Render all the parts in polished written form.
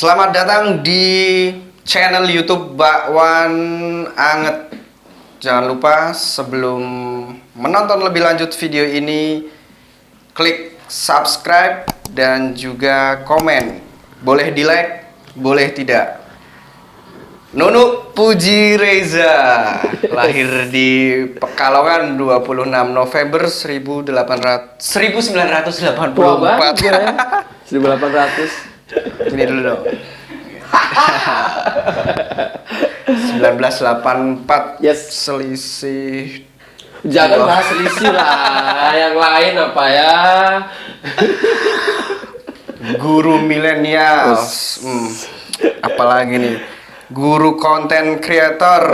Selamat datang di channel YouTube Bakwan Anget. Jangan lupa sebelum menonton lebih lanjut video ini, klik subscribe dan juga komen. Boleh di like, boleh tidak. Nunuk Puji Reza lahir di Pekalongan 26 November 1984. Tua banget gue ya. 1800. Ini dulu dong. 1984. Yes. Selisih. Jangan bahas selisih lah. Yang lain apa ya? Guru milenial. Apalagi nih? Guru konten kreator.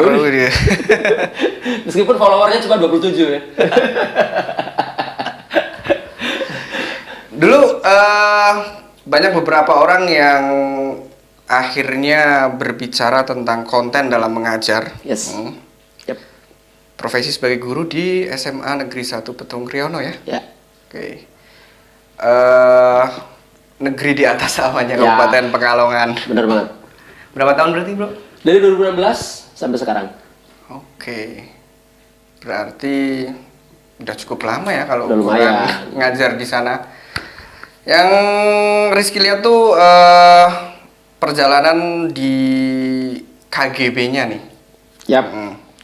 Meskipun followernya cuma 27 ya. Dulu banyak beberapa orang yang akhirnya berbicara tentang konten dalam mengajar. Yes. Yep. Profesi sebagai guru di SMA Negeri 1 Petung Kriono ya. Ya. Oke. Negeri di atas namanya Ya. Kabupaten Pekalongan. Bener banget. Berapa tahun berarti, Bro? Dari 2016 sampai sekarang. Oke. Berarti udah cukup lama ya kalau Udah lumayan. ngajar di sana. Yang Rizky lihat tuh perjalanan di KGB-nya nih. Yap.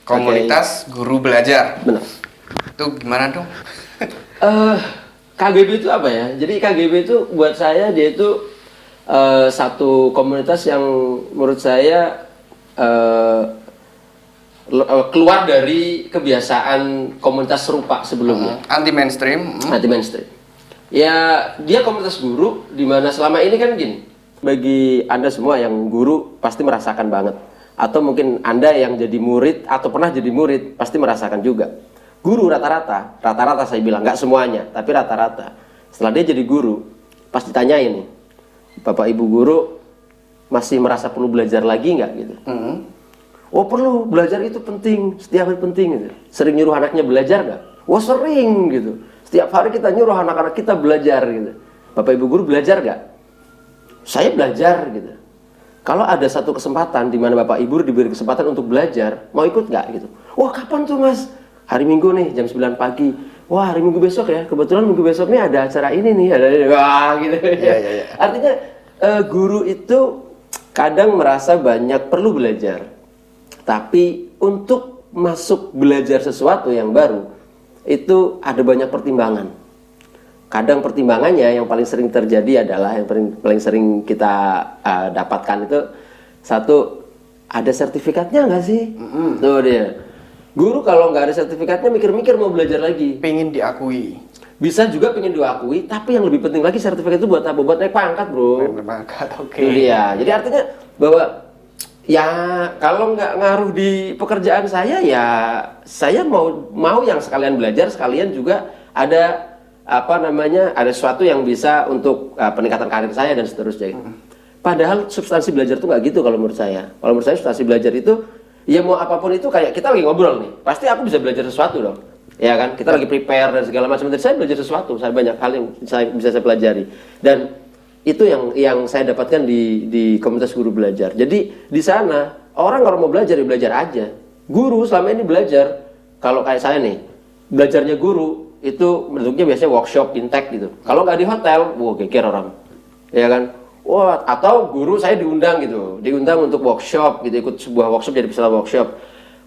Komunitas Guru Belajar. Bener. Itu gimana dong? KGB itu apa ya? Jadi KGB itu buat saya dia itu satu komunitas yang menurut saya keluar dari kebiasaan komunitas serupa sebelumnya. Anti mainstream. Anti mainstream. Ya, dia komunitas guru di mana selama ini kan gini. Bagi Anda semua yang guru pasti merasakan banget. Atau mungkin Anda yang jadi murid atau pernah jadi murid pasti merasakan juga. Guru rata-rata saya bilang, nggak semuanya, tapi rata-rata. Setelah dia jadi guru, pasti tanyain nih, Bapak Ibu guru masih merasa perlu belajar lagi nggak gitu? Oh perlu, belajar itu penting, setiap hari penting gitu. Sering nyuruh anaknya belajar nggak? Wah sering gitu. Setiap hari kita nyuruh anak-anak kita belajar gitu. Bapak Ibu guru belajar nggak? Saya belajar gitu. Kalau ada satu kesempatan di mana Bapak Ibu diberi kesempatan untuk belajar, mau ikut nggak gitu? Wah kapan tuh Mas? Hari Minggu nih jam 9 pagi. Wah hari Minggu besok ya, kebetulan Minggu besok nih ada acara ini nih, ada ini. Wah gitu. Ya. Artinya guru itu kadang merasa banyak perlu belajar. Tapi untuk masuk belajar sesuatu yang baru, itu ada banyak pertimbangan. Kadang pertimbangannya yang paling sering terjadi adalah yang paling sering kita dapatkan itu satu, ada sertifikatnya nggak sih? Tuh dia. Guru kalau nggak ada sertifikatnya mikir-mikir mau belajar lagi. Pengen diakui. Bisa juga pengen diakui, tapi yang lebih penting lagi sertifikat itu buat apa? Buat naik pangkat, bro. Naik pangkat, oke. Itu dia. Jadi artinya bahwa ya kalau nggak ngaruh di pekerjaan saya ya saya mau yang sekalian belajar sekalian juga ada ada sesuatu yang bisa untuk peningkatan karir saya dan seterusnya. Padahal substansi belajar itu nggak gitu kalau menurut saya. Kalau menurut saya substansi belajar itu ya mau apapun itu kayak kita lagi ngobrol nih, pasti aku bisa belajar sesuatu dong. Ya kan, kita lagi prepare dan segala macam. Dan saya belajar sesuatu, saya banyak hal yang bisa saya pelajari. Dan itu yang saya dapatkan di komunitas guru belajar. Jadi di sana orang kalau mau belajar ya belajar aja. Guru selama ini belajar, kalau kayak saya nih, belajarnya guru itu bentuknya biasanya workshop, intek gitu. Kalau nggak di hotel, wah geger orang, ya kan? Wah, atau guru saya diundang gitu, diundang untuk workshop gitu, ikut sebuah workshop jadi peserta workshop.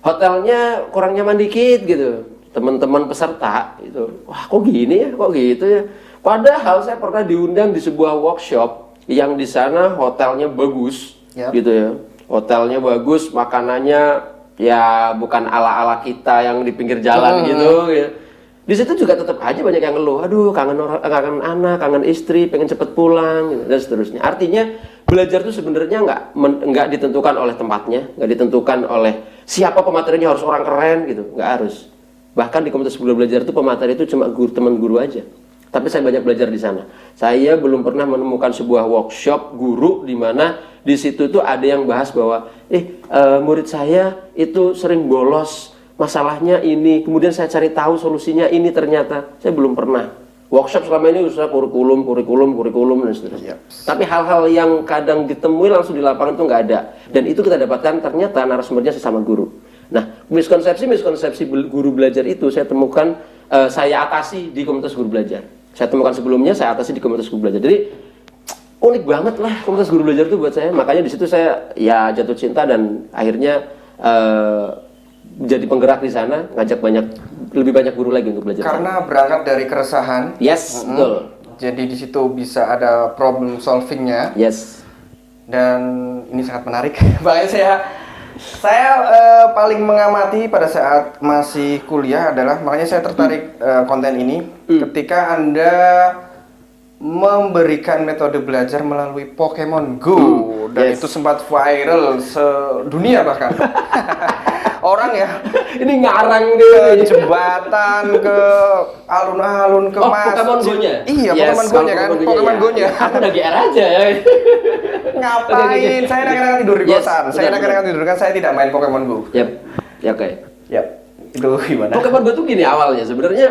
Hotelnya kurang nyaman dikit gitu, teman-teman peserta itu, wah kok gini ya, kok gitu ya. Padahal saya pernah diundang di sebuah workshop yang di sana hotelnya bagus, gitu ya. Hotelnya bagus, makanannya ya bukan ala-ala kita yang di pinggir jalan gitu. Ya. Di situ juga tetap aja banyak yang ngeluh, aduh kangen anak, kangen istri, pengen cepet pulang, gitu, dan seterusnya. Artinya belajar itu sebenarnya nggak ditentukan oleh tempatnya, nggak ditentukan oleh siapa pematerinya harus orang keren gitu, nggak harus. Bahkan di komunitas guru belajar itu pemateri itu cuma teman guru aja. Tapi saya banyak belajar di sana. Saya belum pernah menemukan sebuah workshop guru di mana di situ tuh ada yang bahas bahwa murid saya itu sering bolos, masalahnya ini, kemudian saya cari tahu solusinya ini, ternyata saya belum pernah. Workshop selama ini usaha kurikulum dan seterusnya. Tapi hal-hal yang kadang ditemui langsung di lapangan itu nggak ada. Dan itu kita dapatkan ternyata narasumbernya sesama guru. Nah, miskonsepsi guru belajar itu saya temukan, saya atasi di komunitas guru belajar. Saya temukan sebelumnya, saya atasi di komunitas guru belajar. Jadi unik banget lah komunitas guru belajar itu buat saya. Makanya di situ saya ya jatuh cinta dan akhirnya jadi penggerak di sana, ngajak lebih banyak guru lagi untuk belajar. Karena berangkat dari keresahan. Yes, betul. Jadi di situ bisa ada problem solvingnya. Yes. Dan ini sangat menarik. Makanya saya paling mengamati pada saat masih kuliah adalah, makanya saya tertarik konten ini ketika Anda memberikan metode belajar melalui Pokemon Go dan itu sempat viral sedunia bahkan. Orang ya ini ngarang ke jembatan, ke alun-alun, ke masjid. Pokemon Go-nya? Iya, Pokemon Go-nya kan. Pokemon Go-nya. Aku udah GR aja ya. Ngapain? Saya enak-enakan tidur di kosan. Saya enak-enakan tidur kan, saya tidak main Pokemon Go. Yap. Ya oke. Yap. Itu gimana? Pokemon Go tuh gini awalnya sebenarnya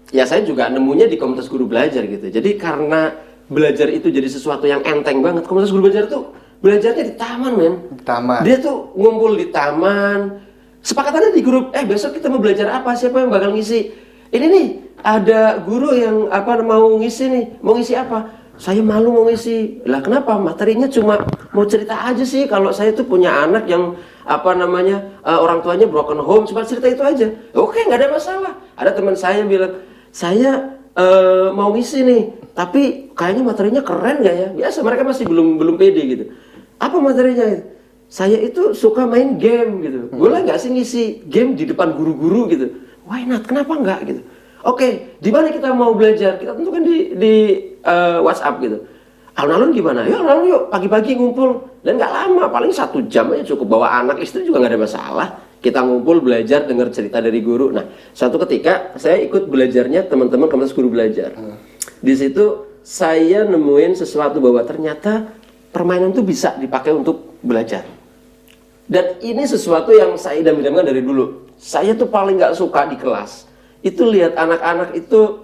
ya saya juga nemunya di komunitas guru belajar gitu. Jadi karena belajar itu jadi sesuatu yang enteng banget, komunitas guru belajar tuh belajarnya di taman, men. Di taman. Dia tuh ngumpul di taman. Sepakatannya di grup, besok kita mau belajar apa? Siapa yang bakal ngisi? Ini nih, ada guru yang mau ngisi nih. Mau ngisi apa? Saya malu mau ngisi. Lah kenapa? Materinya cuma mau cerita aja sih. Kalau saya tuh punya anak yang orang tuanya broken home, cuma cerita itu aja. Oke, nggak ada masalah. Ada teman saya bilang, saya mau ngisi nih, tapi kayaknya materinya keren nggak ya? Biasa mereka masih belum pede gitu. Apa materinya? Saya itu suka main game gitu. Boleh nggak sih ngisi game di depan guru-guru gitu? Why not? Kenapa nggak gitu? Oke, di mana kita mau belajar? Kita tentukan di WhatsApp gitu. Alun-alun gimana? Yuk alun-alun yuk, pagi-pagi ngumpul. Dan nggak lama, paling 1 jam aja cukup. Bawa anak istri juga nggak ada masalah. Kita ngumpul belajar, dengar cerita dari guru. Nah, suatu ketika saya ikut belajarnya teman-teman komunitas guru belajar. Di situ saya nemuin sesuatu bahwa ternyata permainan itu bisa dipakai untuk belajar. Dan ini sesuatu yang saya idam-idamkan dari dulu. Saya tuh paling nggak suka di kelas. Itu lihat anak-anak itu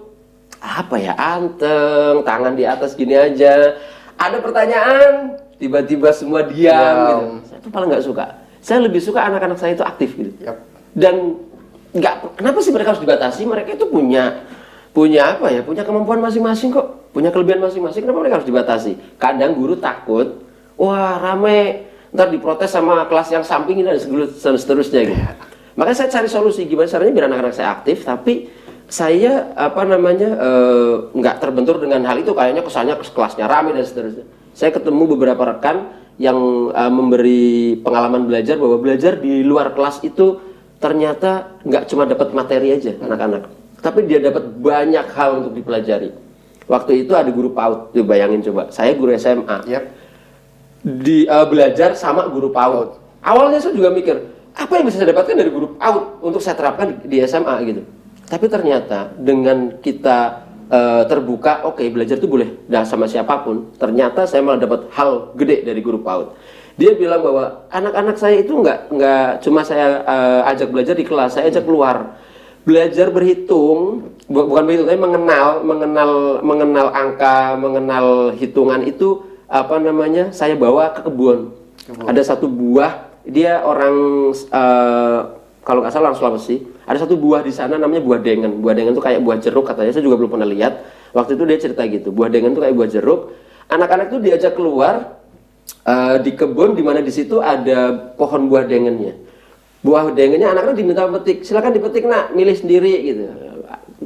anteng, tangan di atas gini aja. Ada pertanyaan, tiba-tiba semua diam gitu. Saya tuh paling nggak suka. Saya lebih suka anak-anak saya itu aktif gitu. Dan kenapa sih mereka harus dibatasi? Mereka itu punya kemampuan masing-masing kok. Punya kelebihan masing-masing. Kenapa mereka harus dibatasi? Kadang guru takut, wah rame, ntar diprotes sama kelas yang samping ini dan seterusnya gitu. Makanya saya cari solusi gimana caranya biar anak-anak saya aktif, tapi saya nggak terbentur dengan hal itu. Kayaknya kesannya kelasnya rame dan seterusnya. Saya ketemu beberapa rekan yang memberi pengalaman belajar bahwa belajar di luar kelas itu ternyata nggak cuma dapat materi aja anak-anak, tapi dia dapat banyak hal untuk dipelajari. Waktu itu ada guru PAUD, tuh bayangin coba, saya guru SMA. Belajar sama guru PAUD. Awalnya saya juga mikir, apa yang bisa saya dapatkan dari guru PAUD untuk saya terapkan di SMA gitu. Tapi ternyata dengan kita terbuka, oke, belajar itu boleh sama siapapun. Ternyata saya malah dapat hal gede dari guru PAUD. Dia bilang bahwa anak-anak saya itu nggak cuma saya ajak belajar di kelas, saya ajak keluar. Belajar berhitung, bukan berhitung, tapi mengenal angka, mengenal hitungan itu saya bawa ke kebun. Ada satu buah, dia orang kalau nggak salah orang Sulawesi. Ada satu buah di sana namanya buah dengen. Buah dengen itu kayak buah jeruk katanya. Saya juga belum pernah lihat. Waktu itu dia cerita gitu. Buah dengen itu kayak buah jeruk. Anak-anak itu diajak keluar di kebun di mana di situ ada pohon buah dengennya. Buah dengennya anak-anak diminta petik. Silakan dipetik nak, milih sendiri gitu.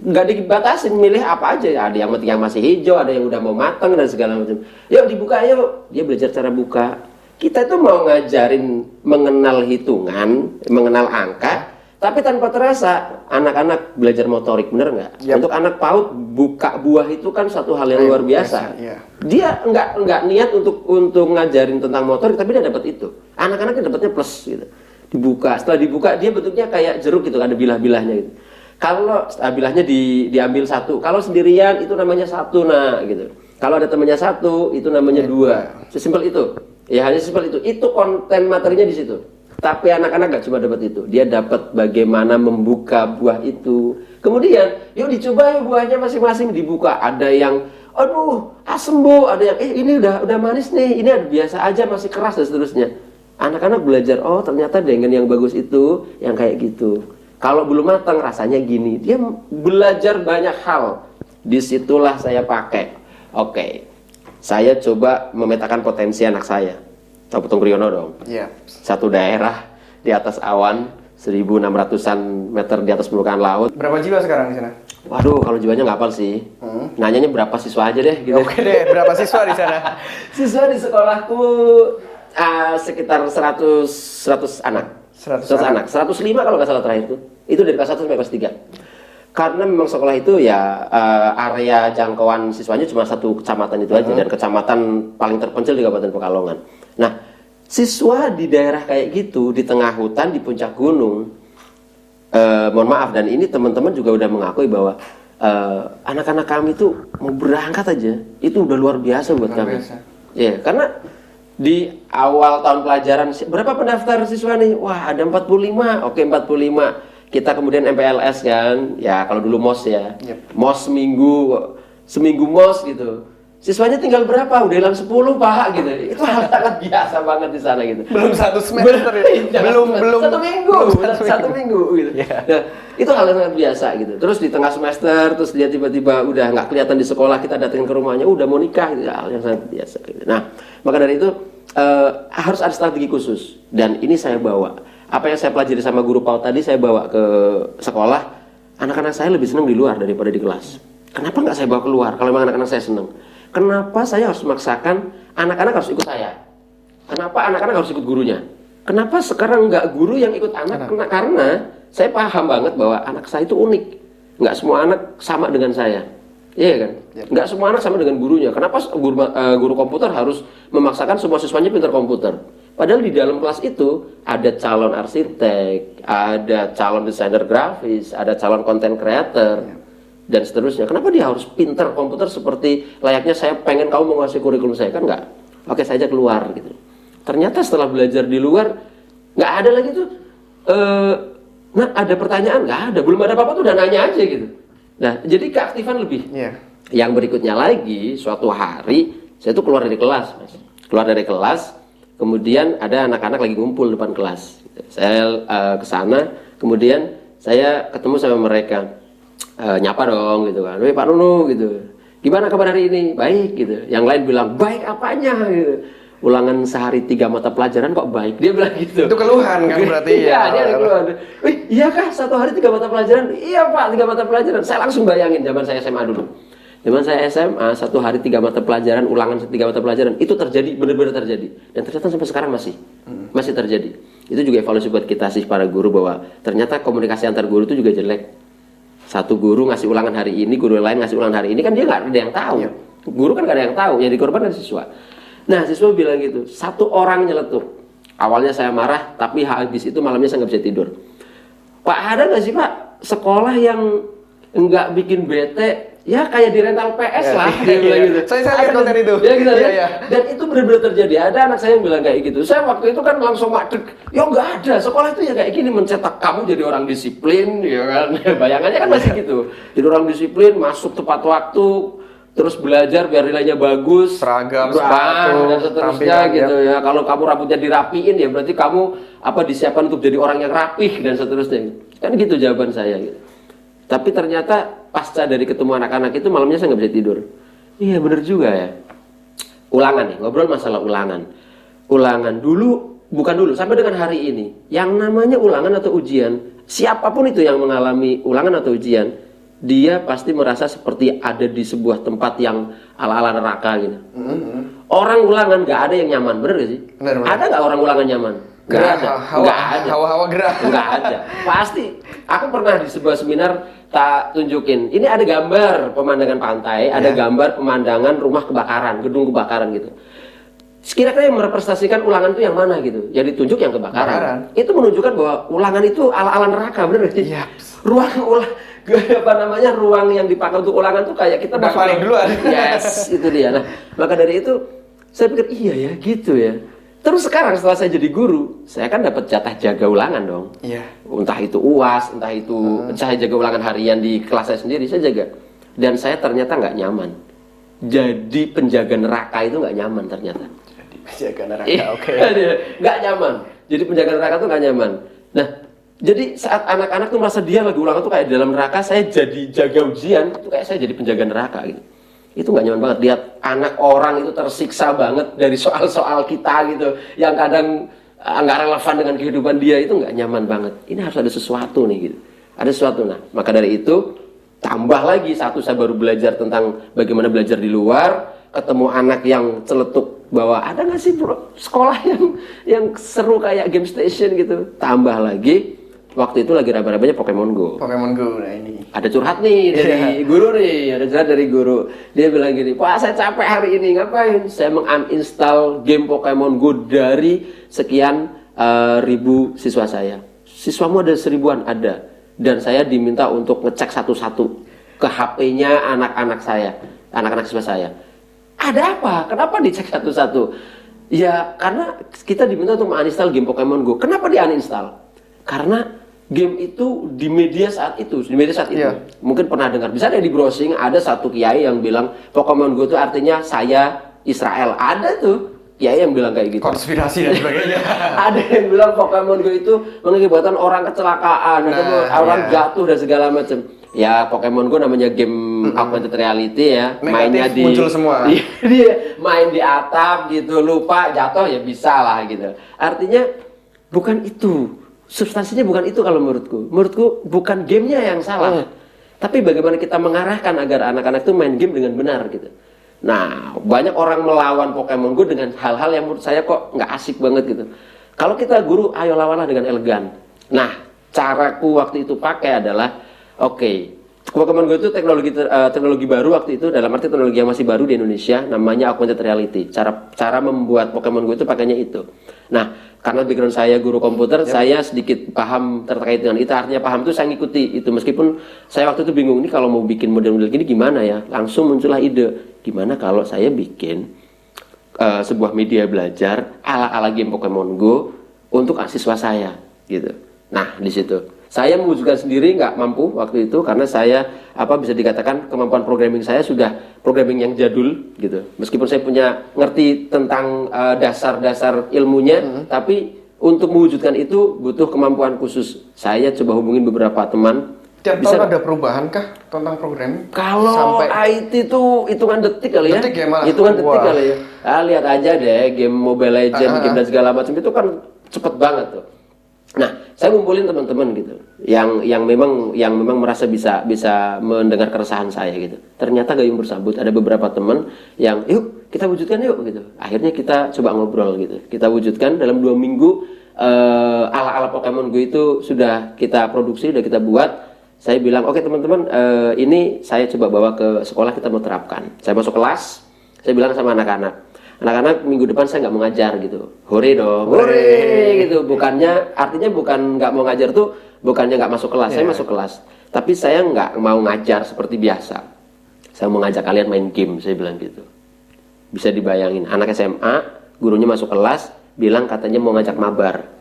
Nggak dibatasin milih apa aja. Ada yang metik yang masih hijau, ada yang udah mau matang dan segala macam. Yuk dibuka yuk. Dia belajar cara buka. Kita itu mau ngajarin mengenal hitungan, mengenal angka, tapi tanpa terasa anak-anak belajar motorik, bener nggak? Untuk anak PAUD buka buah itu kan satu hal yang luar biasa. Dia nggak niat untuk ngajarin tentang motorik, tapi dia dapat itu. Anak-anaknya dapatnya plus gitu. Dibuka, setelah dibuka dia bentuknya kayak jeruk gitu, ada bilah-bilahnya gitu. Kalau bilahnya diambil satu, kalau sendirian itu namanya satu, nah gitu. Kalau ada temannya satu, itu namanya dua. Sesimpel itu. Ya hanya sesimpel itu. Itu konten materinya di situ. Tapi anak-anak gak cuma dapat itu. Dia dapat bagaimana membuka buah itu. Kemudian, yuk dicoba yuk buahnya masing-masing dibuka. Ada yang, aduh, asem bu. Ada yang, ini udah manis nih. Ini biasa aja, masih keras dan seterusnya. Anak-anak belajar, oh ternyata dengan yang bagus itu, yang kayak gitu. Kalau belum matang rasanya gini. Dia belajar banyak hal. Disitulah saya pakai. Oke, saya coba memetakan potensi anak saya. Tahu Putung Riono dong? Iya. Satu daerah di atas awan, 1.600-an meter di atas permukaan laut. Berapa jiwa sekarang di sana? Waduh, kalau jiwanya nggak hafal sih. Nanyanya berapa siswa aja deh gitu. Oke deh, berapa siswa di sana? Siswa di sekolahku sekitar 100 anak. 100 anak. 105 kalau nggak salah terakhir itu. Itu dari kelas 1 sampai kelas 3. Karena memang sekolah itu ya area jangkauan siswanya cuma satu kecamatan itu aja, dan kecamatan paling terpencil di Kabupaten Pekalongan. Nah, siswa di daerah kayak gitu, di tengah hutan, di puncak gunung, mohon maaf, dan ini teman-teman juga udah mengakui bahwa anak-anak kami itu mau berangkat aja, itu udah luar biasa buat Luar kami. biasa. Ya, karena di awal tahun pelajaran, berapa pendaftar siswa nih? Wah, ada 45. Oke, 45. Kita kemudian MPLS kan, ya kalau dulu MOS ya. Yep. MOS seminggu MOS gitu. Siswanya tinggal berapa? Udah hilang 10 Pak gitu. Itu hal sangat biasa banget di sana gitu. Belum satu semester ya? belum Satu minggu, satu minggu gitu. Yeah. Nah, itu hal yang sangat biasa gitu. Terus di tengah semester, terus dia tiba-tiba udah nggak kelihatan di sekolah, kita datengin ke rumahnya, udah mau nikah gitu. Hal yang sangat biasa gitu. Nah, maka dari itu harus ada strategi khusus, dan ini saya bawa. Apa yang saya pelajari sama guru PAUD tadi saya bawa ke sekolah. Anak-anak saya lebih senang di luar daripada di kelas. Kenapa nggak saya bawa keluar kalau memang anak-anak saya senang? Kenapa saya harus memaksakan anak-anak harus ikut saya? Kenapa anak-anak harus ikut gurunya? Kenapa sekarang nggak guru yang ikut anak? Karena saya paham banget bahwa anak saya itu unik. Nggak semua anak sama dengan saya. Iya kan? Nggak semua anak sama dengan gurunya. Kenapa guru komputer harus memaksakan semua siswanya pintar komputer? Padahal di dalam kelas itu ada calon arsitek, ada calon desainer grafis, ada calon content creator, dan seterusnya. Kenapa dia harus pintar komputer seperti layaknya saya pengen kamu menguasai kurikulum saya? Kan nggak. Oke, saya aja keluar gitu. Ternyata setelah belajar di luar, nggak ada lagi tuh. Nah, ada pertanyaan? Nggak ada. Belum ada apa-apa tuh udah nanya aja gitu. Nah, jadi keaktifan lebih. Iya. Yang berikutnya lagi, suatu hari saya tuh keluar dari kelas, Mas. Keluar dari kelas. Kemudian ada anak-anak lagi ngumpul depan kelas. Saya ke sana, kemudian saya ketemu sama mereka, nyapa dong gitu kan. Weh Pak Nunu gitu. Gimana kabar hari ini? Baik gitu. Yang lain bilang baik apanya gitu. Ulangan sehari 3 mata pelajaran kok baik. Dia bilang gitu. Itu keluhan kan berarti Iya, ya. dia ada keluhan. Wih, iya kah 1 hari 3 mata pelajaran? Iya Pak, 3 mata pelajaran. Saya langsung bayangin zaman saya SMA dulu. Zaman saya SMA, 1 hari 3 mata pelajaran, ulangan 3 mata pelajaran, itu terjadi, benar-benar terjadi. Dan ternyata sampai sekarang masih terjadi. Itu juga evaluasi buat kita sih para guru, bahwa ternyata komunikasi antar guru itu juga jelek. Satu guru ngasih ulangan hari ini, guru lain ngasih ulangan hari ini, kan dia nggak ada yang tahu. Guru kan nggak ada yang tahu, yang dikorbankan siswa. Nah, siswa bilang gitu, 1 orang nyeletuk. Awalnya saya marah, tapi habis itu malamnya saya nggak bisa tidur. Pak, ada nggak sih Pak sekolah yang nggak bikin bete? Ya kayak di rental PS lah, dia bilang gitu. Saya lihat konten itu. Ya, gitu, Iya, ya. iya. Dan itu benar-benar terjadi. Ada anak saya yang bilang kayak gitu. Saya waktu itu kan langsung madeg. Ya nggak ada. Sekolah itu ya kayak gini, mencetak kamu jadi orang disiplin, ya kan. Bayangannya kan masih gitu. Jadi orang disiplin, masuk tepat waktu, terus belajar biar nilainya bagus, seragam, sepatu, dan seterusnya gitu ya. Kalau kamu rambutnya dirapiin ya berarti kamu disiapkan untuk jadi orang yang rapih dan seterusnya. Kan gitu jawaban saya gitu. Tapi ternyata pasca dari ketemu anak-anak itu malamnya saya nggak bisa tidur. Iya bener juga ya. Ulangan nih, ngobrol masalah ulangan. Ulangan bukan dulu, sampai dengan hari ini. Yang namanya ulangan atau ujian, siapapun itu yang mengalami ulangan atau ujian, dia pasti merasa seperti ada di sebuah tempat yang ala-ala neraka gitu. Orang ulangan nggak ada yang nyaman, bener gak sih? Bener. Ada nggak orang ulangan nyaman? Nggak ada. Nggak ada. Hawa-hawa gerah. Nggak ada. Pasti. Aku pernah di sebuah seminar tak tunjukin. Ini ada gambar pemandangan pantai, ada gambar pemandangan rumah kebakaran, gedung kebakaran gitu. Kira-kira yang merepresentasikan ulangan itu yang mana gitu? Yang ditunjuk yang kebakaran. Itu menunjukkan bahwa ulangan itu ala-ala neraka, bener gak sih? Iya. Ruang yang dipakai untuk ulangan tuh kayak kita udah paling duluan. Yes, itu dia. Nah, maka dari itu saya pikir iya ya, gitu ya. Terus sekarang setelah saya jadi guru, saya kan dapat jatah jaga ulangan dong. Iya. Entah itu UAS, entah itu saya jaga ulangan harian di kelas saya sendiri, saya jaga. Dan saya ternyata nggak nyaman. Jadi penjaga neraka itu nggak nyaman ternyata. Jadi penjaga neraka, oke. Nggak nyaman. Jadi penjaga neraka tuh nggak nyaman. Nah, jadi saat anak-anak tuh merasa dia lagi ulangan tuh kayak di dalam neraka, saya jadi jaga ujian, itu kayak saya jadi penjaga neraka gitu. Itu nggak nyaman banget, lihat anak orang itu tersiksa banget dari soal-soal kita gitu, yang kadang nggak relevan dengan kehidupan dia, itu nggak nyaman banget. Ini harus ada sesuatu nih gitu, ada sesuatu. Nah, maka dari itu tambah lagi satu, saya baru belajar tentang bagaimana belajar di luar, ketemu anak yang celetuk bahwa ada nggak sih sekolah yang seru kayak game station gitu. Tambah lagi waktu itu lagi raba-rabanya Pokemon Go. Pokemon Go, nah ini. Ada curhat nih dari guru nih, ada curhat dari guru. Dia bilang gini, Pak saya capek hari ini, ngapain? Saya menguninstall game Pokemon Go dari sekian ribu siswa saya. Siswamu ada 1000-an? Ada. Dan saya diminta untuk ngecek satu-satu ke HP-nya anak-anak saya, anak-anak siswa saya. Ada apa? Kenapa dicek satu-satu? Ya karena kita diminta untuk menguninstall game Pokemon Go. Kenapa di-uninstall? Karena game itu di media saat itu, Iya. mungkin pernah dengar, bisa ada di browsing, ada satu kiai yang bilang Pokemon Go itu artinya saya Israel. Ada tuh kiai yang bilang kayak gitu. Konspirasi dan sebagainya. Ada yang bilang Pokemon Go itu mengakibatkan orang kecelakaan, atau orang jatuh dan segala macam. Ya Pokemon Go namanya game augmented reality ya, Negatif mainnya di muncul semua. dia main di atap gitu, lupa jatuh ya bisa lah gitu. Artinya bukan itu. Substansinya bukan itu kalau menurutku. Menurutku bukan gamenya yang salah, tapi bagaimana kita mengarahkan agar anak-anak itu main game dengan benar gitu. Nah, banyak orang melawan Pokemon Go dengan hal-hal yang menurut saya kok nggak asik banget gitu. Kalau kita guru, ayo lawanlah dengan elegan. Nah, caraku waktu itu pakai adalah, oke, Pokemon Go itu teknologi baru waktu itu, dalam arti teknologi yang masih baru di Indonesia, namanya augmented reality. Cara membuat Pokemon Go itu pakainya itu. Nah, karena background saya guru komputer, saya sedikit paham terkait dengan itu. Artinya paham itu saya ngikuti itu. Meskipun saya waktu itu bingung, ini kalau mau bikin model-model gini gimana ya? Langsung muncullah ide, gimana kalau saya bikin sebuah media belajar ala-ala game Pokemon Go untuk siswa saya gitu. Nah, di situ saya mewujudkan sendiri nggak mampu waktu itu, karena saya bisa dikatakan kemampuan programming saya sudah programming yang jadul gitu. Meskipun saya punya ngerti tentang dasar-dasar ilmunya, tapi untuk mewujudkan itu butuh kemampuan khusus. Saya coba hubungin beberapa teman. Tiap tahun ada perubahan kah tentang programming? Kalau IT itu hitungan detik kali ya. Detik ya malah. Hitungan detik Wah. kali ya. Lihat aja deh game Mobile Legends, game dan segala macam itu kan cepet banget tuh. Nah, saya ngumpulin teman-teman gitu, yang memang merasa bisa mendengar keresahan saya gitu. Ternyata gayung bersambut, ada beberapa teman yang yuk kita wujudkan yuk gitu. Akhirnya kita coba ngobrol gitu. Kita wujudkan dalam 2 minggu ala-ala Pokemon Go itu sudah kita produksi, sudah kita buat. Saya bilang oke teman-teman, ini saya coba bawa ke sekolah, kita mau terapkan. Saya masuk kelas, saya bilang sama anak-anak, minggu depan saya nggak mau ngajar gitu. Hore dong, hore gitu. Artinya bukan nggak mau ngajar tuh, bukannya nggak masuk kelas. Saya masuk kelas, tapi saya nggak mau ngajar seperti biasa. Saya mau ngajak kalian main game, saya bilang gitu. Bisa dibayangin, anak SMA, gurunya masuk kelas, bilang katanya mau ngajak mabar.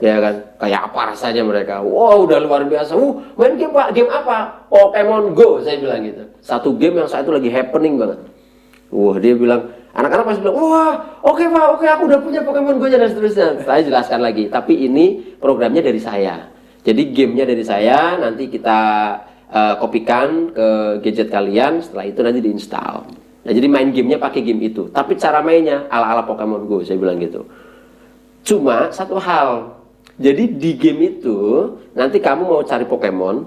Ya kan, kayak apa rasanya mereka? Wow, udah luar biasa. Main game Pak, game apa? Pokemon Go, saya bilang gitu. Satu game yang saat itu lagi happening banget. Dia bilang, anak-anak pasti bilang, wah, oke Pak, oke aku udah punya Pokemon Go dan seterusnya. Saya jelaskan lagi, tapi ini programnya dari saya. Jadi gamenya dari saya, nanti kita kopikan ke gadget kalian, setelah itu nanti diinstal. Nah, jadi main gamenya pakai game itu. Tapi cara mainnya ala-ala Pokemon Go, saya bilang gitu. Cuma satu hal, jadi di game itu nanti kamu mau cari Pokemon,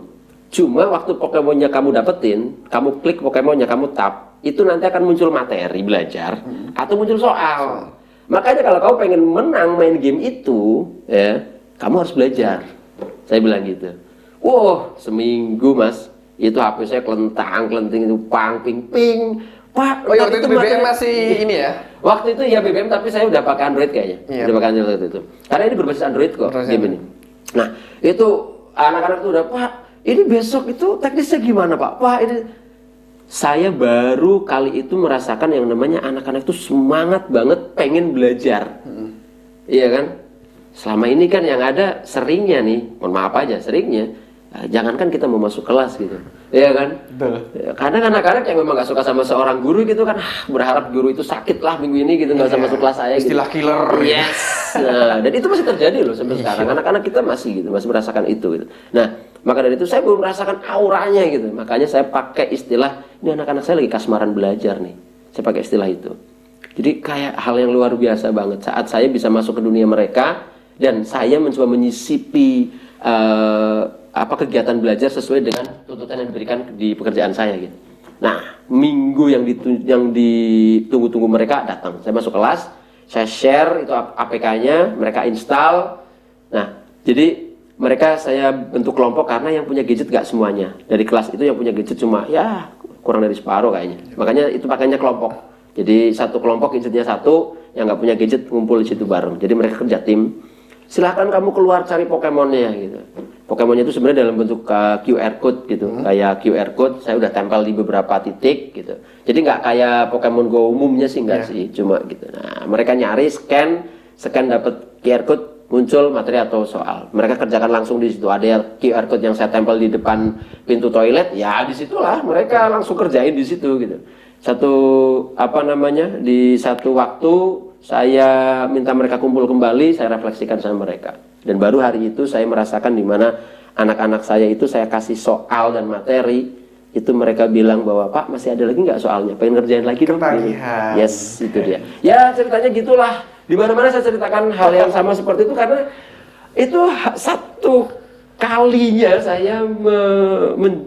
cuma waktu Pokemonnya kamu dapetin, kamu klik Pokemonnya, kamu tap, itu nanti akan muncul materi belajar atau muncul soal. Makanya kalau kamu pengen menang main game itu, ya kamu harus belajar. Saya bilang gitu. Seminggu mas, itu HP saya kelentang-kelenting itu ping. Pak, waktu itu BBM masih ini ya? Waktu itu ya BBM, tapi saya udah pakai Android kayaknya. Iya. Udah pakai Android waktu itu. Karena ini berbasis Android kok game ini. Nah, itu anak-anak tuh udah, Pak, ini besok itu teknisnya gimana Pak? Pak, ini saya baru kali itu merasakan yang namanya anak-anak itu semangat banget pengen belajar. Iya kan? Selama ini kan yang ada seringnya nih, mohon maaf aja seringnya, jangankan kita mau masuk kelas gitu, iya kan? Betul. Kadang anak-anak yang memang nggak suka sama seorang guru gitu kan, berharap guru itu sakit lah minggu ini gitu, nggak usah masuk kelas saya. Istilah gitu. killer. Yes. Nah, dan itu masih terjadi loh sampai sekarang. Anak-anak kita masih gitu, masih merasakan itu gitu. Nah, maka dari itu saya belum merasakan auranya gitu. Makanya saya pakai istilah, ini anak-anak saya lagi kasmaran belajar nih. Saya pakai istilah itu. Jadi kayak hal yang luar biasa banget saat saya bisa masuk ke dunia mereka dan saya mencoba menyisipi kegiatan belajar sesuai dengan tuntutan yang diberikan di pekerjaan saya gitu. Nah, minggu yang ditunggu-tunggu mereka datang. Saya masuk kelas, saya share itu APK-nya, mereka install. Nah, jadi mereka saya bentuk kelompok karena yang punya gadget gak semuanya. Dari kelas itu yang punya gadget cuma ya kurang dari separuh kayaknya. Makanya itu pakainya kelompok. Jadi satu kelompok gadgetnya satu, yang nggak punya gadget ngumpul di situ bareng. Jadi mereka kerja tim. Silahkan kamu keluar cari Pokemonnya gitu. Pokemonnya itu sebenarnya dalam bentuk QR code gitu. Kayak QR code saya udah tempel di beberapa titik gitu. Jadi nggak kayak Pokemon Go umumnya sih nggak sih, cuma gitu. Nah mereka nyari scan dapat QR code, muncul materi atau soal. Mereka kerjakan langsung di situ. Ada QR code yang saya tempel di depan pintu toilet, ya disitulah mereka langsung kerjain di situ gitu. Di satu waktu saya minta mereka kumpul kembali, saya refleksikan sama mereka. Dan baru hari itu saya merasakan di mana anak-anak saya itu saya kasih soal dan materi, itu mereka bilang bahwa Pak masih ada lagi nggak soalnya, pengen ngerjain lagi dong. Yes, itu dia. Ya ceritanya gitulah. Di mana-mana saya ceritakan hal yang sama seperti itu karena itu satu kalinya saya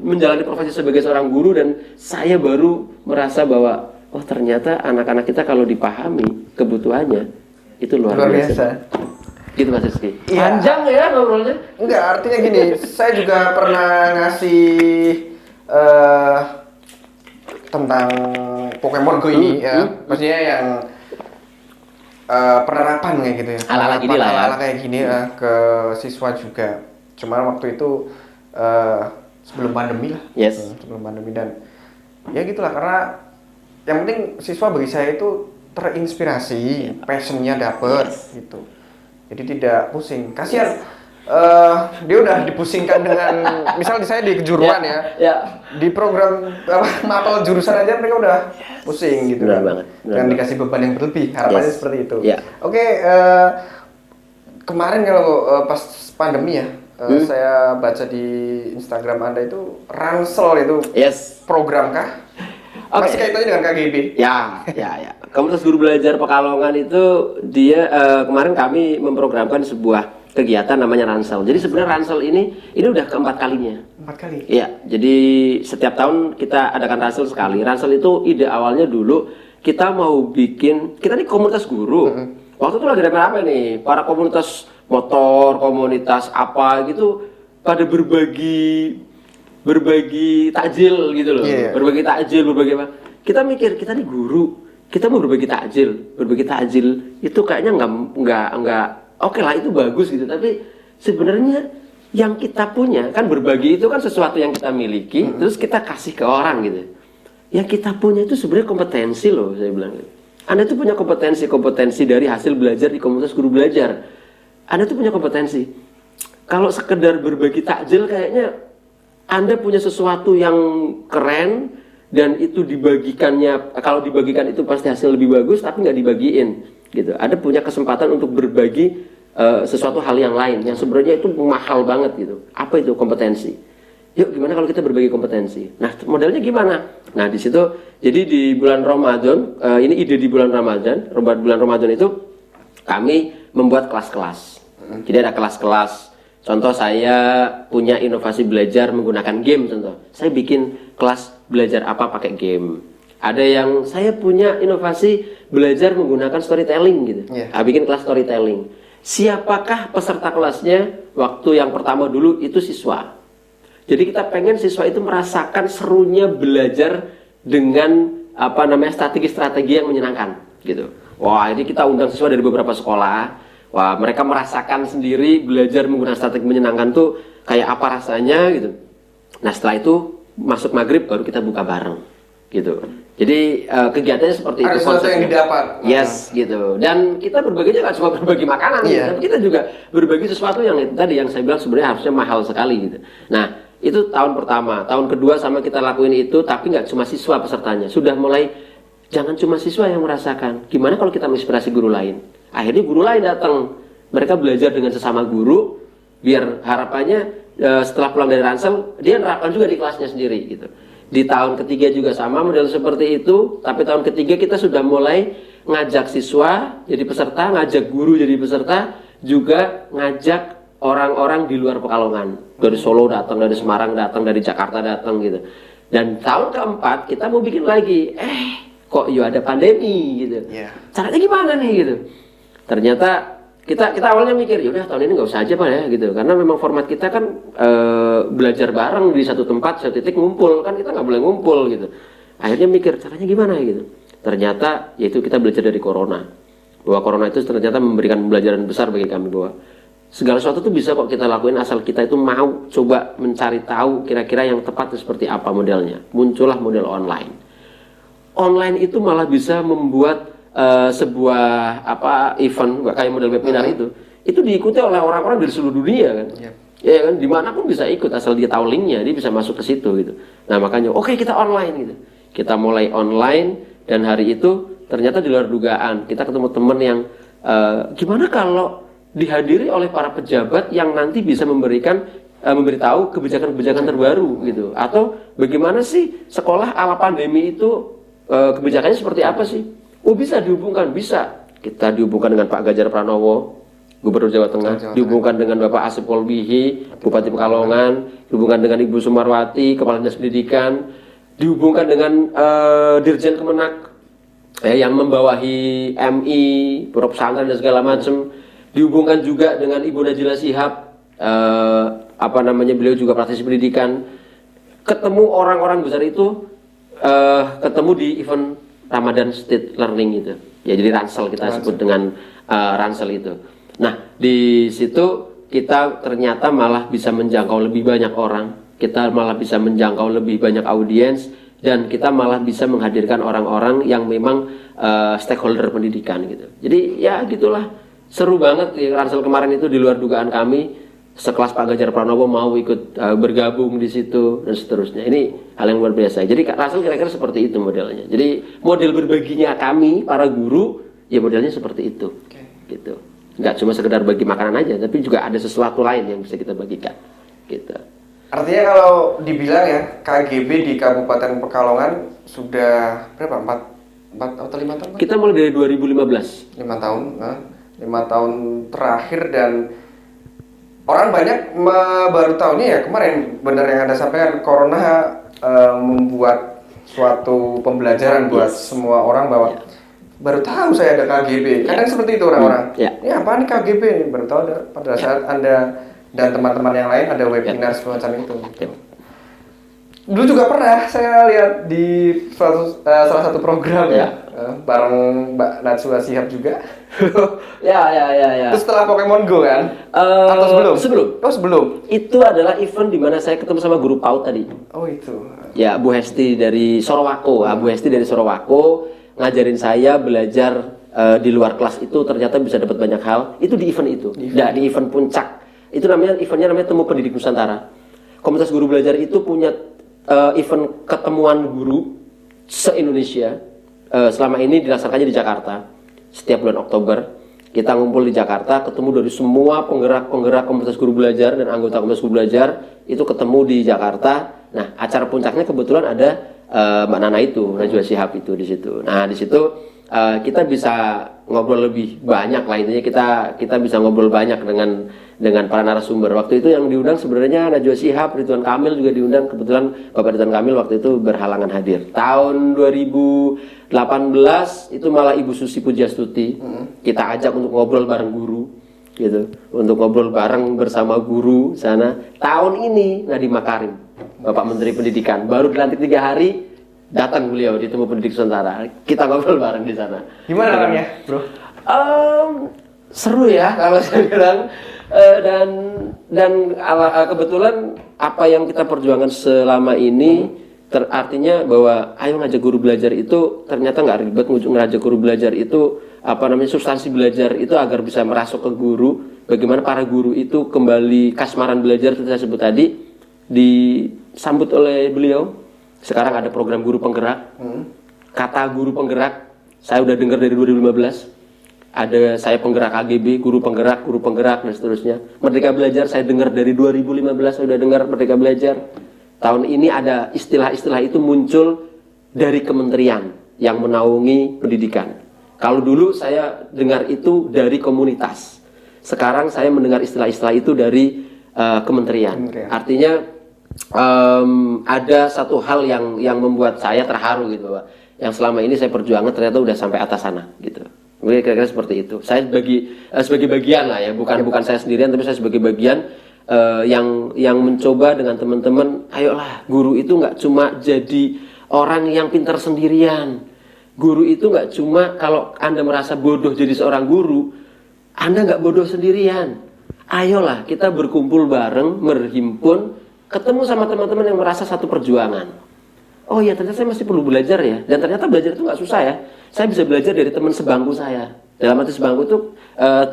menjalani profesi sebagai seorang guru dan saya baru merasa bahwa oh ternyata anak-anak kita kalau dipahami kebutuhannya itu luar biasa. Gitu Mas Rizky. Iya. Panjang ya ngobrolnya? Enggak, artinya gini, saya juga pernah ngasih tentang Pokemon Go ini ya, maksudnya yang penerapan kayak gitu ya, ala-ala gini lah ya, ala-ala kayak gini ke siswa juga. Cuman waktu itu sebelum pandemi lah, sebelum pandemi dan ya gitulah karena yang penting siswa bagi saya itu terinspirasi, passionnya dapet gitu. Jadi tidak pusing. Kasihan dia udah dipusingkan dengan misalnya saya di kejuruan di program mapel jurusan aja mereka udah pusing gitu kan. Dan dikasih beban yang berlebih, harapannya seperti itu. Oke, kemarin kalau pas pandemi ya, saya baca di Instagram Anda itu ransel itu program kah? Masih kaitannya dengan KGB? Ya. Komunitas Guru Belajar Pekalongan itu dia kemarin kami memprogramkan sebuah kegiatan namanya Ransel. Jadi sebenarnya Ransel ini udah keempat kalinya. 4 kali? Iya, jadi setiap tahun kita adakan Ransel sekali. Ransel itu ide awalnya dulu kita mau bikin, kita ini komunitas guru. Waktu itu lagi rame-rame nih, para komunitas motor, komunitas apa gitu pada berbagi takjil gitu loh. Berbagi takjil, berbagi apa. Kita mikir, kita nih guru, kita mau berbagi takjil itu kayaknya nggak oke lah, itu bagus gitu. Tapi sebenarnya yang kita punya kan berbagi itu kan sesuatu yang kita miliki, terus kita kasih ke orang gitu. Yang kita punya itu sebenarnya kompetensi loh, saya bilang. Anda tuh punya kompetensi dari hasil belajar di komunitas guru belajar. Anda tuh punya kompetensi. Kalau sekedar berbagi takjil kayaknya Anda punya sesuatu yang keren dan itu dibagikannya, kalau dibagikan itu pasti hasil lebih bagus, tapi nggak dibagiin gitu. Anda punya kesempatan untuk berbagi sesuatu hal yang lain yang sebenarnya itu mahal banget gitu. Apa itu kompetensi? Yuk gimana kalau kita berbagi kompetensi? Nah modelnya gimana? Nah di situ jadi di bulan Ramadan, ini ide di bulan Ramadan itu kami membuat kelas-kelas. Jadi ada kelas-kelas. Contoh saya punya inovasi belajar menggunakan game contoh. Saya bikin kelas belajar apa pakai game. Ada yang saya punya inovasi belajar menggunakan storytelling gitu. Bikin kelas storytelling. Siapakah peserta kelasnya? Waktu yang pertama dulu itu siswa. Jadi kita pengen siswa itu merasakan serunya belajar dengan strategi-strategi yang menyenangkan gitu. Wah, ini kita undang siswa dari beberapa sekolah. Wah, mereka merasakan sendiri belajar menggunakan strategi menyenangkan tuh kayak apa rasanya gitu. Nah, setelah itu masuk maghrib baru kita buka bareng gitu. Jadi kegiatannya seperti ada itu sesuatu yang didapat. Yes, gitu. Dan kita berbaginya nggak cuma berbagi makanan, tapi kita juga berbagi sesuatu yang itu tadi yang saya bilang sebenarnya harusnya mahal sekali gitu. Nah, itu tahun pertama. Tahun kedua sama kita lakuin itu, tapi nggak cuma siswa pesertanya. Sudah mulai jangan cuma siswa yang merasakan. Gimana kalau kita menginspirasi guru lain? Akhirnya guru lain datang. Mereka belajar dengan sesama guru, biar harapannya setelah pulang dari Ransel dia nerapkan juga di kelasnya sendiri gitu. Di tahun ketiga juga sama model seperti itu, tapi tahun ketiga kita sudah mulai ngajak siswa jadi peserta, ngajak guru jadi peserta, juga ngajak orang-orang di luar Pekalongan. Dari Solo datang, dari Semarang datang, dari Jakarta datang gitu. Dan tahun keempat kita mau bikin lagi, kok ya ada pandemi gitu. Caranya gimana nih gitu. Ternyata kita awalnya mikir yaudah tahun ini nggak usah aja Pak ya gitu, karena memang format kita kan belajar bareng di satu tempat, satu titik ngumpul, kan kita nggak boleh ngumpul gitu. Akhirnya mikir caranya gimana gitu. Ternyata yaitu kita belajar dari corona, bahwa corona itu ternyata memberikan pembelajaran besar bagi kami, bahwa segala sesuatu tuh bisa kok kita lakuin asal kita itu mau coba mencari tahu kira-kira yang tepat itu seperti apa modelnya. Muncullah model online. Online itu malah bisa membuat sebuah event kayak model webinar itu diikuti oleh orang-orang dari seluruh dunia kan, ya kan, dimanapun bisa ikut asal dia tahu linknya, dia bisa masuk ke situ gitu. Nah makanya oke, kita online gitu, kita mulai online, dan hari itu ternyata di luar dugaan kita ketemu teman yang gimana kalau dihadiri oleh para pejabat yang nanti bisa memberitahu kebijakan-kebijakan terbaru gitu, atau bagaimana sih sekolah ala pandemi itu kebijakannya seperti apa sih. Oh bisa dihubungkan, bisa. Kita dihubungkan dengan Pak Ganjar Pranowo, Gubernur Jawa Tengah, dihubungkan dengan Bapak Asep Kolbihi, Bupati Pekalongan, dihubungkan dengan Ibu Sumarwati, Kepala Dinas Pendidikan, dihubungkan dengan Dirjen Kemenak yang membawahi MI, Pondok Pesantren dan segala macam, dihubungkan juga dengan Ibu Najila Shihab, beliau juga praktisi pendidikan. Ketemu orang-orang besar itu, ketemu di event Ramadan State Learning itu, ya jadi Ransel kita sebut dengan Ransel itu. Nah di situ kita ternyata malah bisa menjangkau lebih banyak orang, kita malah bisa menjangkau lebih banyak audiens, dan kita malah bisa menghadirkan orang-orang yang memang stakeholder pendidikan gitu. Jadi ya gitulah, seru banget ya, Ransel kemarin itu di luar dugaan kami. Sekelas Pak Ganjar Pranowo mau ikut bergabung di situ dan seterusnya. Ini hal yang luar biasa. Jadi Ransel kira-kira seperti itu modelnya. Jadi model berbaginya kami para guru ya modelnya seperti itu. Gitu. Nggak cuma sekedar bagi makanan aja, tapi juga ada sesuatu lain yang bisa kita bagikan. Gitu. Artinya kalau dibilang ya KGB di Kabupaten Pekalongan sudah berapa? 4 atau 5 tahun? Kita mulai dari 2015. 5 tahun. 5 tahun terakhir, dan orang banyak baru tahu nih ya kemarin, benar yang Anda sampaikan, corona membuat suatu pembelajaran buat semua orang, bahwa baru tahu saya ada KGB. Kadang seperti itu orang-orang. Ini apa nih KGB? Baru tahu pada saat Anda dan teman-teman yang lain ada webinar semacam itu. Dulu juga pernah saya lihat di salah satu program bareng Mbak Najwa Shihab juga. Ya. Itu setelah Pokemon Go kan? Atau sebelum? Sebelum. Oh sebelum. Itu adalah event di mana saya ketemu sama guru PAUD tadi. Oh itu. Ya, Bu Hesti dari Sorowako. Bu Hesti dari Sorowako ngajarin saya belajar di luar kelas itu ternyata bisa dapat banyak hal. Itu di event itu. Di event puncak. Itu eventnya namanya Temu Pendidik Nusantara. Komunitas Guru Belajar itu punya event ketemuan guru se-Indonesia. Selama ini dilaksanakannya di Jakarta. Setiap bulan Oktober kita ngumpul di Jakarta, ketemu dari semua penggerak komunitas guru belajar dan anggota komunitas guru belajar itu ketemu di Jakarta. Nah, acara puncaknya kebetulan ada Mbak Nana itu, Najwa Shihab itu di situ. Nah, di situ kita bisa ngobrol lebih banyak lah, intinya kita bisa ngobrol banyak dengan para narasumber. Waktu itu yang diundang sebenarnya Najwa Shihab, Ridwan Kamil juga diundang. Kebetulan Bapak Ridwan Kamil waktu itu berhalangan hadir. Tahun 2018 itu malah Ibu Susi Pujastuti kita ajak untuk ngobrol bareng guru gitu, untuk ngobrol bareng bersama guru sana. Tahun ini Nadiem Makarim, Bapak Menteri Pendidikan, baru dilantik 3 hari datang beliau di Temu Pendidik Nusantara. Kita ngobrol bareng di sana. Gimana orangnya, Bro? Seru ya kalau saya bilang. Dan kebetulan apa yang kita perjuangkan selama ini Artinya bahwa ayo ngajak guru belajar itu ternyata nggak ribet, ngajak guru belajar itu substansi belajar itu agar bisa merasuk ke guru. Bagaimana para guru itu kembali kasmaran belajar itu saya sebut tadi, disambut oleh beliau. Sekarang ada program guru penggerak, kata guru penggerak saya udah dengar dari 2015. Ada saya penggerak AGB, guru penggerak dan seterusnya. Merdeka Belajar saya dengar dari 2015, saya udah dengar Merdeka Belajar. Tahun ini ada istilah-istilah itu muncul dari kementerian yang menaungi pendidikan. Kalau dulu saya dengar itu dari komunitas. Sekarang saya mendengar istilah-istilah itu dari kementerian. Artinya ada satu hal yang membuat saya terharu gitu, Pak. Yang selama ini saya perjuangkan ternyata udah sampai atas sana gitu. Mungkin kira-kira seperti itu. Saya sebagai bagian lah ya, bukan saya sendirian, tapi saya sebagai bagian yang mencoba dengan teman-teman. Ayolah, guru itu nggak cuma jadi orang yang pintar sendirian. Guru itu nggak cuma kalau Anda merasa bodoh jadi seorang guru, Anda nggak bodoh sendirian. Ayolah kita berkumpul bareng, berhimpun, ketemu sama teman-teman yang merasa satu perjuangan. Oh ya, ternyata saya masih perlu belajar ya. Dan ternyata belajar itu nggak susah ya. Saya bisa belajar dari teman sebangku saya. Dalam arti sebangku itu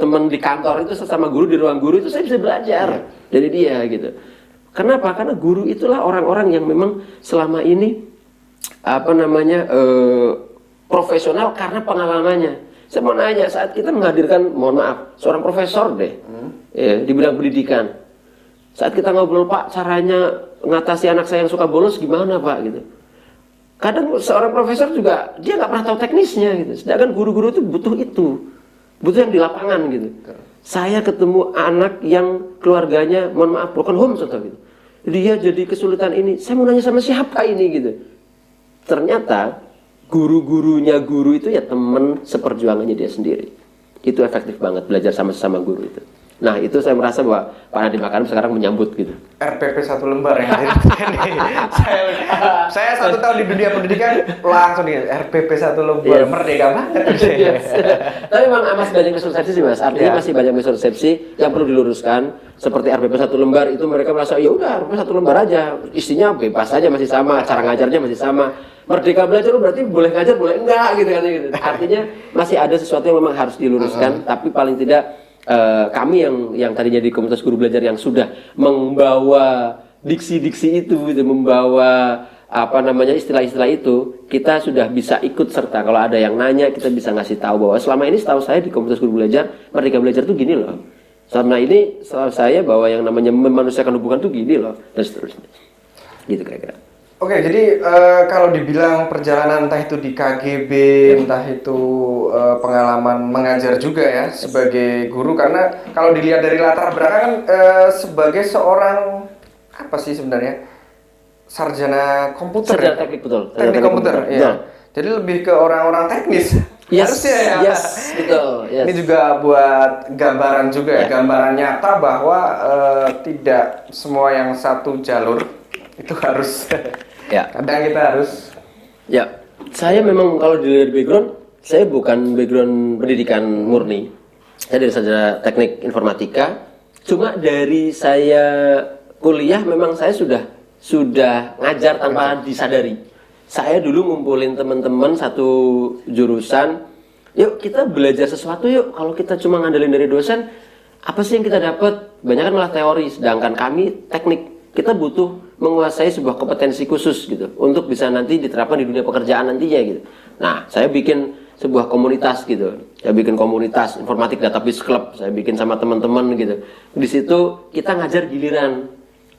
teman di kantor itu sesama guru di ruang guru itu saya bisa belajar dari dia gitu. Kenapa? Karena guru itulah orang-orang yang memang selama ini profesional karena pengalamannya. Saya mau nanya, saat kita menghadirkan, mohon maaf, seorang profesor deh ya, di bidang pendidikan. Saat kita ngobrol, Pak, caranya ngatasi anak saya yang suka bolos gimana, Pak, gitu. Kadang seorang profesor juga dia nggak pernah tahu teknisnya gitu. Sedangkan guru-guru itu butuh yang di lapangan gitu. Saya ketemu anak yang keluarganya, mohon maaf, broken home contoh gitu. Dia jadi kesulitan ini. Saya mau nanya sama siapa ini gitu. Ternyata guru-gurunya guru itu ya teman seperjuangannya dia sendiri. Itu efektif banget belajar sama sesama guru itu. Nah itu saya merasa bahwa Pak Nadiem Makarim sekarang menyambut gitu. RPP 1 lembar ya. saya 1 tahun di dunia pendidikan langsung nih RPP 1 lembar, merdeka banget. Tapi memang masih banyak mispersepsi sih Mas. Artinya masih banyak mispersepsi yang perlu diluruskan. Seperti RPP 1 lembar itu mereka merasa ya udah RPP 1 lembar aja, isinya bebas aja masih sama, cara ngajarnya masih sama. Merdeka Belajar berarti boleh ngajar boleh enggak gitu kan gitu. Artinya masih ada sesuatu yang memang harus diluruskan, tapi paling tidak kami yang tadinya di komunitas guru belajar yang sudah membawa diksi-diksi itu gitu, membawa istilah-istilah itu, kita sudah bisa ikut serta. Kalau ada yang nanya, kita bisa ngasih tahu bahwa selama ini setahu saya di komunitas guru belajar, Merdeka Belajar tuh gini loh. Selama ini setahu saya bahwa yang namanya memanusiakan hubungan tuh gini loh, dan seterusnya. Gitu kira-kira. Oke, jadi kalau dibilang perjalanan entah itu di KGB, entah itu pengalaman mengajar juga ya sebagai guru, karena kalau dilihat dari latar belakang sebagai seorang apa sih sebenarnya sarjana komputer, sarjana teknik betul, teknik komputer, ya. Jadi lebih ke orang-orang teknis. Harusnya ya. Yes, betul. Yes. Ini juga buat gambaran juga ya, gambaran nyata bahwa tidak semua yang satu jalur itu harus. Ya. Kadang kita harus. Ya, saya memang kalau dilihat background, saya bukan background pendidikan murni. Saya dari sarjana teknik informatika. Cuma dari saya kuliah memang saya sudah ngajar tanpa disadari. Saya dulu ngumpulin teman-teman satu jurusan. Yuk kita belajar sesuatu yuk. Kalau kita cuma ngandelin dari dosen, apa sih yang kita dapat? Banyak kan malah teori. Sedangkan kami teknik. Kita butuh menguasai sebuah kompetensi khusus gitu untuk bisa nanti diterapkan di dunia pekerjaan nantinya gitu. Nah, saya bikin sebuah komunitas gitu. Saya bikin komunitas informatik database club. Saya bikin sama teman-teman gitu. Di situ kita ngajar giliran.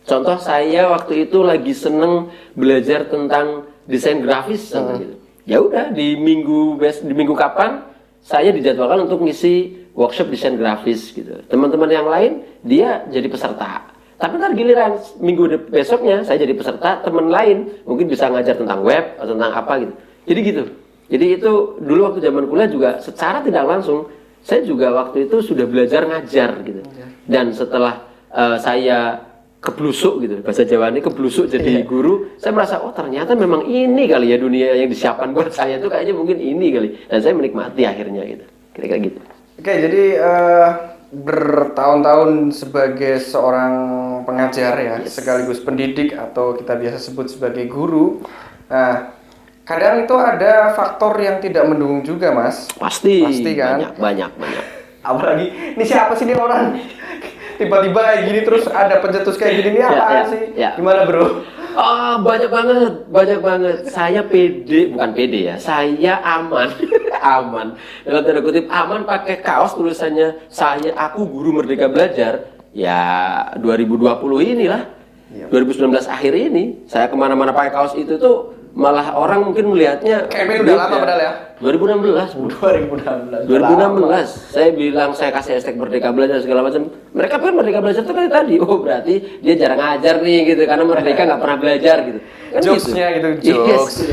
Contoh saya waktu itu lagi seneng belajar tentang desain grafis gitu. Ya udah di minggu kapan saya dijadwalkan untuk ngisi workshop desain grafis gitu. Teman-teman yang lain dia jadi peserta. Tapi ntar giliran minggu besoknya saya jadi peserta, teman lain mungkin bisa ngajar tentang web atau tentang apa gitu. Jadi gitu. Jadi itu dulu waktu zaman kuliah juga secara tidak langsung saya juga waktu itu sudah belajar ngajar gitu. Dan setelah saya keblusuk gitu, bahasa Jawa ini keblusuk jadi guru, saya merasa oh ternyata memang ini kali ya dunia yang disiapkan buat saya itu kayaknya mungkin ini kali. Dan saya menikmati akhirnya gitu. Kira-kira gitu. Oke, jadi bertahun-tahun sebagai seorang pengajar ya, sekaligus pendidik atau kita biasa sebut sebagai guru. Nah, kadang itu ada faktor yang tidak mendukung juga, Mas. Pasti Kan? banyak. Apalagi, ini siapa sih nih orang? Tiba-tiba kayak gini terus ada pencetus kayak gini, ini apaan sih? Gimana, Bro? Oh, banyak banget. Saya bukan pede ya. Saya aman, aman. Dalam tanda kutip aman pakai kaos tulisannya aku guru Merdeka Belajar. Ya 2020 inilah, 2019 akhir ini. Saya kemana-mana pakai kaos itu tuh malah orang mungkin melihatnya. Kayaknya udah lama padahal ya. 2016. Saya bilang saya kasih hashtag Merdeka Belajar segala macam. Mereka kan Merdeka Belajar itu kan tadi. Oh berarti dia jarang ngajar nih gitu karena Merdeka nggak pernah belajar gitu. Kan jokesnya gitu, jokes.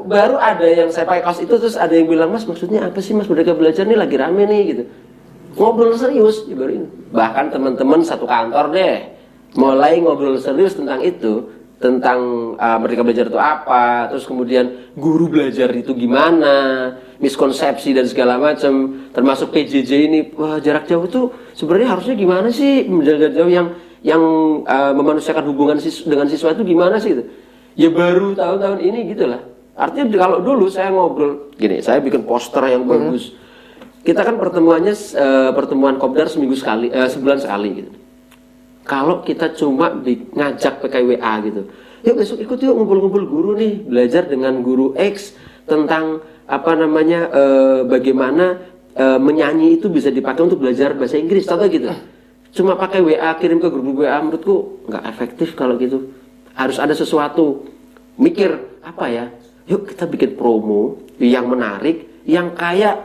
Baru ada yang saya pakai kaos itu terus ada yang bilang, Mas maksudnya apa sih Mas Merdeka Belajar nih lagi rame nih gitu. Ngobrol serius ya baru ini. Bahkan teman-teman satu kantor deh mulai ngobrol serius tentang itu. Tentang Merdeka Belajar itu apa, terus kemudian guru belajar itu gimana, miskonsepsi dan segala macam, termasuk PJJ ini, wah jarak jauh itu sebenarnya harusnya gimana sih, jarak jauh yang memanusiakan hubungan dengan siswa itu gimana sih gitu. Ya baru tahun-tahun ini gitulah. Artinya kalau dulu saya ngobrol gini, saya bikin poster yang bagus. Kita kan pertemuan kopdar sebulan sekali gitu. Kalau kita cuma ngajak PKWA gitu, yuk besok ikut yuk ngumpul-ngumpul guru nih, belajar dengan guru X tentang bagaimana menyanyi itu bisa dipakai untuk belajar bahasa Inggris, contoh gitu. Cuma pakai WA, kirim ke grup WA, menurutku nggak efektif kalau gitu. Harus ada sesuatu, mikir apa ya, yuk kita bikin promo yang menarik, yang kayak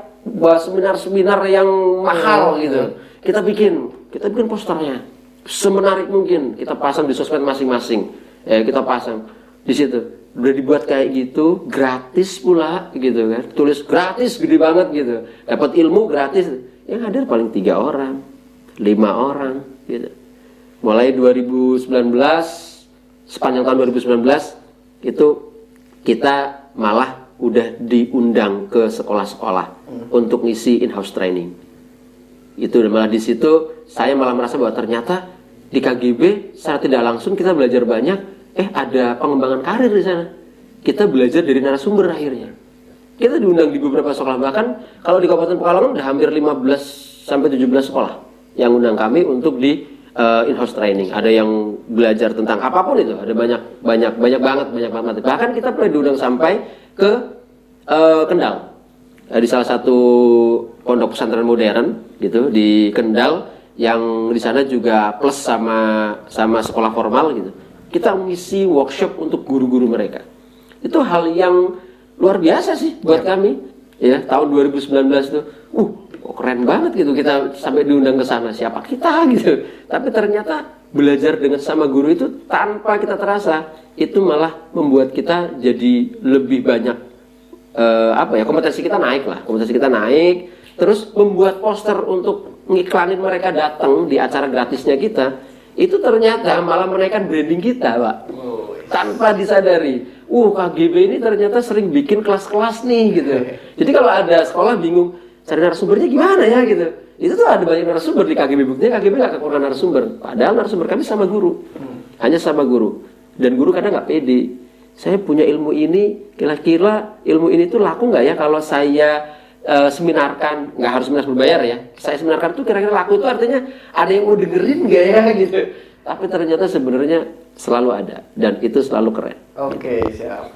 seminar-seminar yang mahal gitu. Kita bikin posternya semenarik mungkin, kita pasang di sosmed masing-masing, kita pasang di situ, udah dibuat kayak gitu, gratis pula gitu kan, tulis gratis gede banget gitu, dapat ilmu gratis, yang hadir paling 3 orang, 5 orang gitu. Mulai 2019, sepanjang tahun 2019 itu kita malah udah diundang ke sekolah-sekolah untuk ngisi in-house training. Itu malah di situ saya malah merasa bahwa ternyata di KGB secara tidak langsung kita belajar banyak, ada pengembangan karir di sana. Kita belajar dari narasumber akhirnya. Kita diundang di beberapa sekolah, bahkan kalau di Kabupaten Pekalongan udah hampir 15 sampai 17 sekolah yang undang kami untuk di in-house training. Ada yang belajar tentang apapun itu, ada banyak banget. Bahkan kita pernah diundang sampai ke Kendal. Di salah satu pondok pesantren modern gitu di Kendal yang di sana juga plus sama sekolah formal gitu. Kita mengisi workshop untuk guru-guru mereka. Itu hal yang luar biasa sih buat kami. Ya, tahun 2019 itu keren banget gitu kita sampai diundang ke sana. Siapa kita gitu. Tapi ternyata belajar dengan sama guru itu tanpa kita terasa itu malah membuat kita jadi lebih banyak kompetensi kita naik, terus membuat poster untuk ngiklanin mereka datang di acara gratisnya kita, itu ternyata malah menaikkan branding kita, Pak. Tanpa disadari, KGB ini ternyata sering bikin kelas-kelas nih gitu. Jadi kalau ada sekolah bingung cari narasumbernya gimana ya gitu, itu tuh ada banyak narasumber di KGB, buktinya KGB gak kekurangan narasumber, padahal narasumber kami sama guru, hanya sama guru, dan guru kadang nggak pede. Saya punya ilmu ini, kira-kira ilmu ini tuh laku nggak ya kalau saya seminarkan, nggak harus seminar berbayar ya. Saya seminarkan tuh kira-kira laku itu artinya ada yang mau dengerin nggak ya gitu. Tapi ternyata sebenarnya selalu ada dan itu selalu keren. Oke, siap.